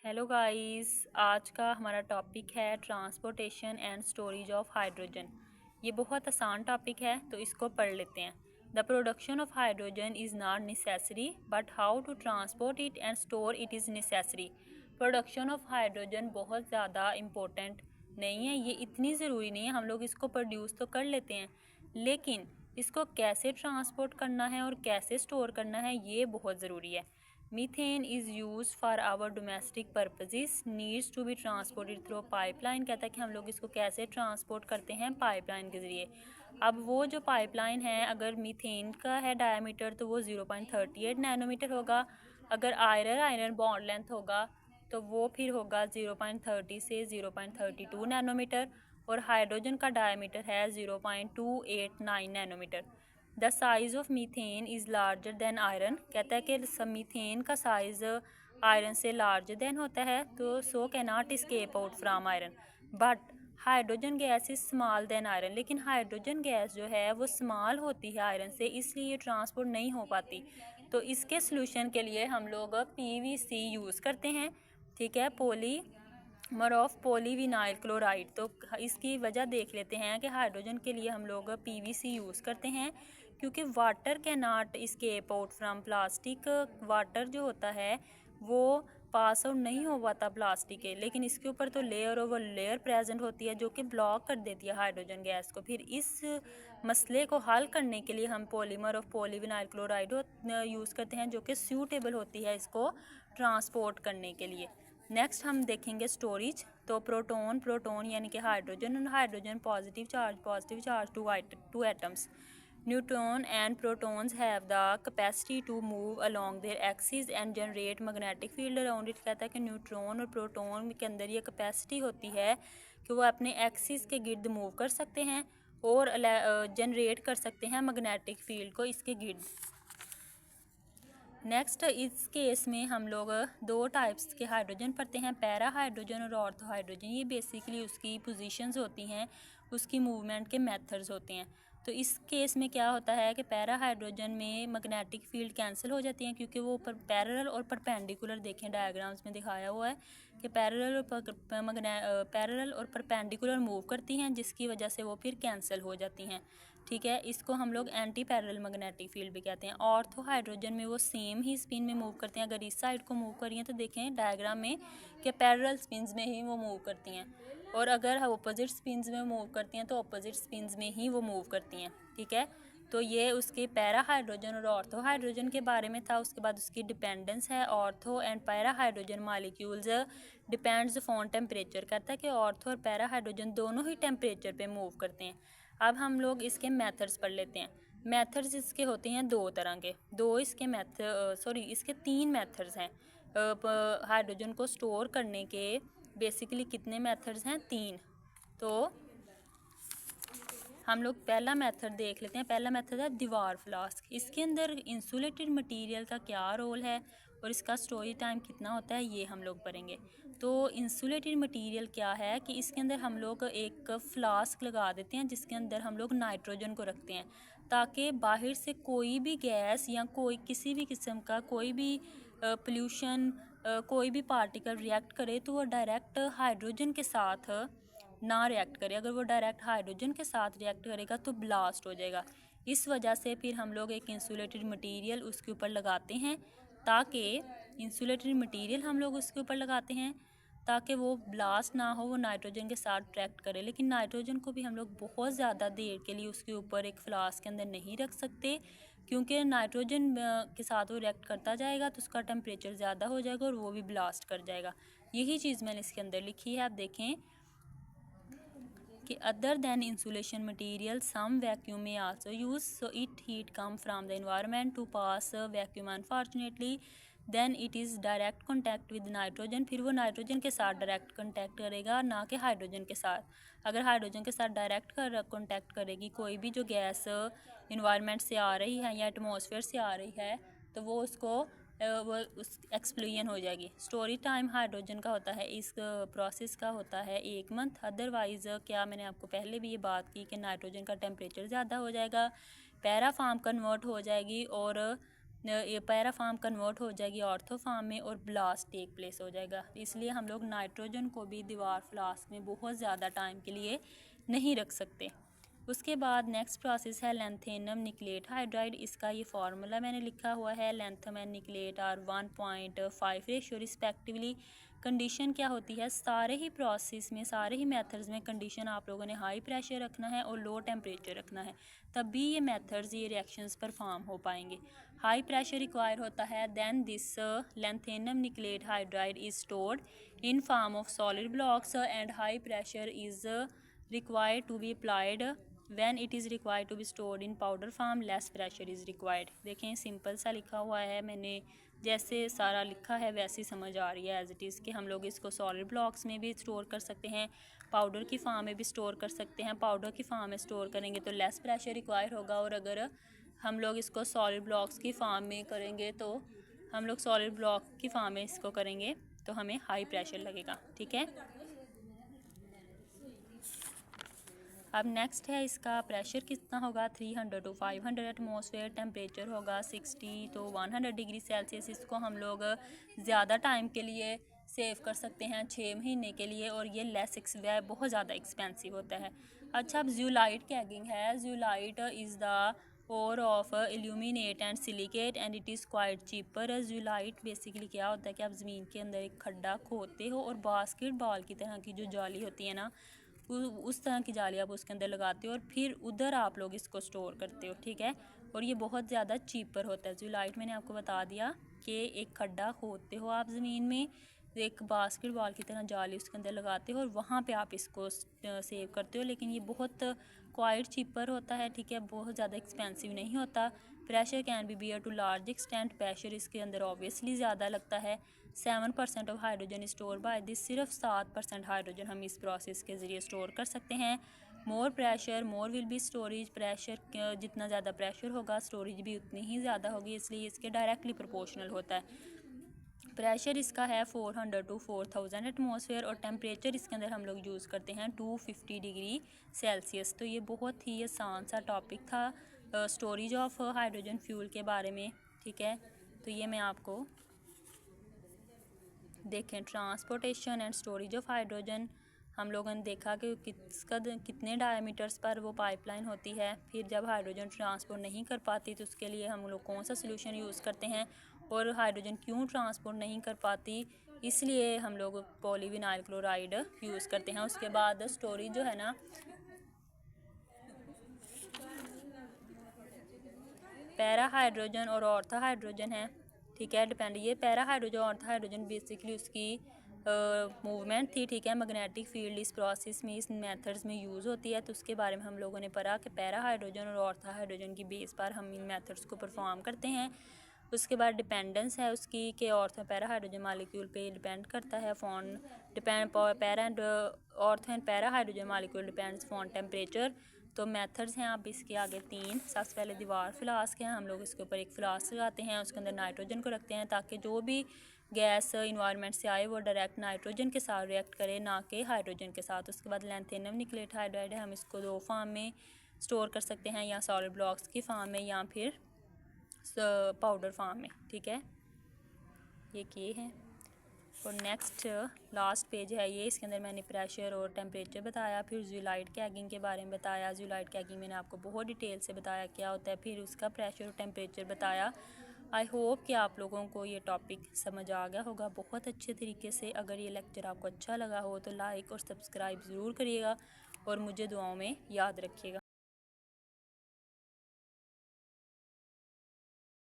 Hello guys, आज का हमारा टॉपिक है transportation and storage of hydrogen. ये बहुत आसान टॉपिक है तो इसको पढ़ लेते हैं। The production of hydrogen is not necessary but how to transport it and store it is necessary. Production of hydrogen बहुत ज़्यादा इम्पोर्टेंट नहीं है, ये इतनी ज़रूरी नहीं है। हम लोग इसको प्रोड्यूस तो कर लेते हैं, लेकिन इसको कैसे ट्रांसपोर्ट करना है और कैसे स्टोर करना है ये बहुत ज़रूरी है। Methane is use for our domestic purposes needs to be transported through pipeline. कहता है कि हम लोग इसको कैसे ट्रांसपोर्ट करते हैं, पाइपलाइन के ज़रिए। अब वो जो पाइपलाइन है, अगर मीथेन का है डायमीटर तो वो 0.38 नैनोमीटर होगा। अगर आयरन बॉन्ड लेंथ होगा तो वो फिर होगा 0.30 से 0.32 नैनोमीटर। और हाइड्रोजन का डायमीटर है 0.289 nanometre. The size of methane is larger than iron. कहता है कि मीथेन का साइज़ आयरन से लार्जर दैन होता है, तो so can not escape out from iron. But hydrogen gas is small than iron. लेकिन हाइड्रोजन गैस जो है वो स्मॉल होती है आयरन से, इसलिए ये ट्रांसपोर्ट नहीं हो पाती। तो इसके सोल्यूशन के लिए हम लोग PVC यूज़ करते हैं। ठीक है, पॉलीमर ऑफ पॉलीविनाइल क्लोराइड। तो इसकी वजह देख लेते हैं कि हाइड्रोजन के लिए हम लोग PVC यूज़ करते हैं, क्योंकि water can not escape out from plastic. Water जो होता है वो पास आउट नहीं हो पाता प्लास्टिक के, लेकिन इसके ऊपर तो लेयर ओवर लेयर प्रेजेंट होती है जो कि ब्लॉक कर देती है हाइड्रोजन गैस को। फिर इस मसले को हल करने के लिए हम polymer of polyvinyl chloride use करते हैं, जो कि सूटेबल होती है इसको ट्रांसपोर्ट करने के लिए। नेक्स्ट हम देखेंगे स्टोरेज। तो प्रोटोन यानी कि हाइड्रोजन और hydrogen positive charge two atoms. Neutron and protons have the capacity to move along their axis and generate magnetic field around it. कहता है कि न्यूट्रॉन और प्रोटॉन के अंदर ये कैपेसिटी होती है कि वो अपने एक्सिस के गिर्द मूव कर सकते हैं और जनरेट कर सकते हैं मैग्नेटिक फील्ड को इसके गिर्द। नेक्स्ट, इस केस में हम लोग दो टाइप्स के हाइड्रोजन पढ़ते हैं, पैरा हाइड्रोजन और ऑर्थो हाइड्रोजन। ये बेसिकली उसकी पोजीशंस होती हैं, उसकी मूवमेंट के मेथड्स होते हैं। तो इस केस में क्या होता है कि पैरा हाइड्रोजन में मैग्नेटिक फील्ड कैंसिल हो जाती हैं, क्योंकि वो पैरेलल और परपेंडिकुलर, देखें डायग्राम्स में दिखाया हुआ है कि पैरेलल और परपेंडिकुलर मूव करती हैं, जिसकी वजह से वो फिर कैंसिल हो जाती हैं। ठीक है, इसको हम लोग एंटी पैरेलल मैग्नेटिक फील्ड भी कहते हैं। ऑर्थो हाइड्रोजन में वो सेम ही स्पिन में मूव करते हैं। अगर इस साइड को मूव करिए तो देखें डायग्राम में कि पैरेलल स्पिन्स में ही वो मूव करती हैं, और अगर अपोजिट स्पिन्स में मूव करती हैं तो अपोजिट स्पिन्स में ही वो मूव करती हैं। ठीक है, तो ये उसके पैरा हाइड्रोजन और ऑर्थो हाइड्रोजन के बारे में था। उसके बाद उसकी डिपेंडेंस है। Ortho and para hydrogen molecules depends on temperature. कहता है कि ऑर्थो और पैरा हाइड्रोजन दोनों ही टेम्परेचर पे मूव करते हैं। अब हम लोग इसके मेथड्स पढ़ लेते हैं। मेथड्स इसके होते हैं दो तरह के, इसके तीन मेथड्स हैं। हाइड्रोजन को स्टोर करने के बेसिकली कितने मेथड्स हैं? तीन। तो हम लोग पहला मेथड देख लेते हैं। पहला मेथड है दीवार फ्लास्क। इसके अंदर इंसुलेटेड मटेरियल का क्या रोल है और इसका स्टोरेज टाइम कितना होता है, ये हम लोग पढ़ेंगे। तो इंसुलेटेड मटेरियल क्या है कि इसके अंदर हम लोग एक फ्लास्क लगा देते हैं, जिसके अंदर हम लोग नाइट्रोजन को रखते हैं, ताकि बाहर से कोई भी गैस या कोई किसी भी किस्म का कोई भी पोल्यूशन, कोई भी पार्टिकल रिएक्ट करे तो वो डायरेक्ट हाइड्रोजन के साथ ना रिएक्ट करे। अगर वो डायरेक्ट हाइड्रोजन के साथ रिएक्ट करेगा तो ब्लास्ट हो जाएगा। इस वजह से फिर हम लोग एक इंसुलेटेड मटेरियल उसके ऊपर लगाते हैं, ताकि इंसुलेटेड मटेरियल हम लोग उसके ऊपर लगाते हैं ताकि वो ब्लास्ट ना हो, वो नाइट्रोजन के साथ रिएक्ट करे। लेकिन नाइट्रोजन को भी हम लोग बहुत ज़्यादा देर के लिए उसके ऊपर एक फ्लास्क के अंदर नहीं रख सकते, क्योंकि नाइट्रोजन के साथ वो रिएक्ट करता जाएगा तो उसका टेम्परेचर ज़्यादा हो जाएगा और वो भी ब्लास्ट कर जाएगा। यही चीज़ मैंने इसके अंदर लिखी है, आप देखें कि other than insulation material some vacuum में also use, so it heat come from the environment to pass vacuum unfortunately then it is direct contact with nitrogen. फिर वो नाइट्रोजन के साथ डायरेक्ट कॉन्टैक्ट करेगा, ना कि हाइड्रोजन के साथ। अगर हाइड्रोजन के साथ डायरेक्ट कॉन्टैक्ट करेगी कोई भी जो गैस इन्वायरमेंट से आ रही है या एटमॉस्फेयर से आ रही है, तो वो उसको वो उस एक्सप्लोजन हो जाएगी। स्टोरेज टाइम हाइड्रोजन का होता है, इस प्रोसेस का होता है 1 मंथ। अदरवाइज़ क्या, मैंने आपको पहले भी ये बात की कि नाइट्रोजन का टेम्परेचर ज़्यादा हो जाएगा, पैरा फॉर्म कन्वर्ट हो जाएगी और ये पैरा फार्म कन्वर्ट हो जाएगी ऑर्थो फार्म में और ब्लास्ट टेक प्लेस हो जाएगा। इसलिए हम लोग नाइट्रोजन को भी दीवार फ्लास्क में बहुत ज़्यादा टाइम के लिए नहीं रख सकते। उसके बाद नेक्स्ट प्रोसेस है लैंथेनम निकलेट हाइड्राइड। इसका ये फार्मूला मैंने लिखा हुआ है, lanthanum and nickelate are 1.5 ratio respectively. Condition क्या होती है, सारे ही प्रोसेस में, सारे ही मेथड्स में कंडीशन आप लोगों ने हाई प्रेशर रखना है और लो टेम्परेचर रखना है, तब भी ये मेथड्स, ये रिएक्शंस परफॉर्म हो पाएंगे। हाई प्रेशर रिक्वायर होता है, then this lanthanum nickelate hydride is stored in form of solid blocks and high pressure is required to be applied when it is required to be stored in powder form, less pressure is required। देखें simple सा लिखा हुआ है, मैंने जैसे सारा लिखा है वैसे ही समझ आ रही है एज इट इज़ कि हम लोग इसको सॉलिड ब्लॉक्स में भी स्टोर कर सकते हैं, पाउडर की फॉर्म में भी स्टोर कर सकते हैं। पाउडर की फॉर्म में स्टोर करेंगे तो लेस प्रेशर रिक्वायर होगा, और अगर हम लोग इसको सॉलिड ब्लॉक्स की फॉर्म में करेंगे तो हम लोग सॉलिड ब्लॉक की फॉर्म में इसको करेंगे तो हमें हाई प्रेशर लगेगा। ठीक है, अब नेक्स्ट है इसका प्रेशर कितना होगा, 300 to 500 एटमॉस्फेयर। टेम्परेचर होगा 60 to 100 डिग्री सेल्सियस। इसको हम लोग ज़्यादा टाइम के लिए सेव कर सकते हैं, 6 महीने के लिए, और ये बहुत ज़्यादा एक्सपेंसिव होता है। अच्छा, अब ज़्यूलाइट कैगिंग है। Zeolite is the ore of aluminate and silicate and it is quite cheaper. Zeolite basically क्या होता है कि आप ज़मीन के अंदर एक खड्डा खोदते हो और बास्केटबॉल की तरह की जो जाली होती है ना, उस तरह की जाली आप उसके अंदर लगाते हो और फिर उधर आप लोग इसको स्टोर करते हो। ठीक है, और ये बहुत ज़्यादा चीपर होता है। ज़्यूलाइट मैंने आपको बता दिया कि एक खड्डा खोदते हो आप ज़मीन में, एक बास्केटबॉल की तरह जाली उसके अंदर लगाते हो और वहाँ पे आप इसको सेव करते हो, लेकिन ये बहुत क्वाइट चीपर होता है। ठीक है, बहुत ज़्यादा एक्सपेंसिव नहीं होता। Pressure can be bear to large extent. Pressure इसके अंदर ऑब्वियसली ज़्यादा लगता है। 7% of hydrogen store by this. सिर्फ 7% हाइड्रोजन हम इस प्रोसेस के ज़रिए स्टोर कर सकते हैं। More pressure more will be storage. Pressure जितना ज़्यादा प्रेशर होगा स्टोरेज भी उतनी ही ज़्यादा होगी, इसलिए इसके डायरेक्टली प्रोपोर्शनल होता है। प्रेशर इसका है 400 to 4000 एटमॉस्फेयर और टेम्परेचर इसके अंदर हम लोग यूज़ करते हैं 250 डिग्री सेल्सियस। तो ये बहुत ही आसान सा टॉपिक था स्टोरेज ऑफ हाइड्रोजन फ्यूल के बारे में। ठीक है, तो ये मैं आपको देखें, transportation and storage of hydrogen. हम लोगों ने देखा कि कितने डायमीटर्स पर वो पाइपलाइन होती है। फिर जब हाइड्रोजन ट्रांसपोर्ट नहीं कर पाती तो उसके लिए हम लोग कौन सा सोल्यूशन यूज़ करते हैं, और हाइड्रोजन क्यों ट्रांसपोर्ट नहीं कर पाती, इसलिए हम लोग पॉलीविनाइल क्लोराइड यूज़ करते हैं। उसके बाद स्टोरेज जो है ना, पैरा हाइड्रोजन और ऑर्था हाइड्रोजन है। ठीक है, डिपेंड, ये पैरा हाइड्रोजन और ऑर्था हाइड्रोजन बेसिकली उसकी मूवमेंट थी। ठीक है, मैग्नेटिक फील्ड इस प्रोसेस में, इस मेथड्स में यूज़ होती है। तो उसके बारे में हम लोगों ने पढ़ा कि पैरा हाइड्रोजन और ऑर्था हाइड्रोजन की बेस पर हम इन मेथड्स को परफॉर्म करते हैं। उसके बाद डिपेंडेंस है उसकी कि ऑर्थो पैरा हाइड्रोजन मालिक्यूल पे डिपेंड करता है upon para and ortho and para hydrogen molecule depends upon temperature. तो मेथड्स हैं आप इसके आगे 3। सबसे पहले दीवार फ्लास्क है, हम लोग इसके ऊपर एक फ्लास्क लगाते हैं, उसके अंदर नाइट्रोजन को रखते हैं ताकि जो भी गैस इन्वायरमेंट से आए वो डायरेक्ट नाइट्रोजन के साथ रिएक्ट करे, ना कि हाइड्रोजन के साथ। उसके बाद लैंथेनम निकलेट हाइड्राइड है, हम इसको 2 फॉर्म में स्टोर कर सकते हैं, या सॉलिड ब्लॉक्स की फॉर्म में या फिर पाउडर फॉर्म में। ठीक है, ये है। और नेक्स्ट लास्ट पेज है ये, इसके अंदर मैंने प्रेशर और टेम्परेचर बताया, फिर ज़्यूलाइट कैगिंग के बारे में बताया। ज़्यूलाइट कैगिंग मैंने आपको बहुत डिटेल से बताया क्या होता है, फिर उसका प्रेशर और टेम्परेचर बताया। आई होप कि आप लोगों को ये टॉपिक समझ आ गया होगा बहुत अच्छे तरीके से। अगर ये लेक्चर आपको अच्छा लगा हो तो लाइक और सब्सक्राइब ज़रूर करिएगा और मुझे दुआओं में याद रखिएगा।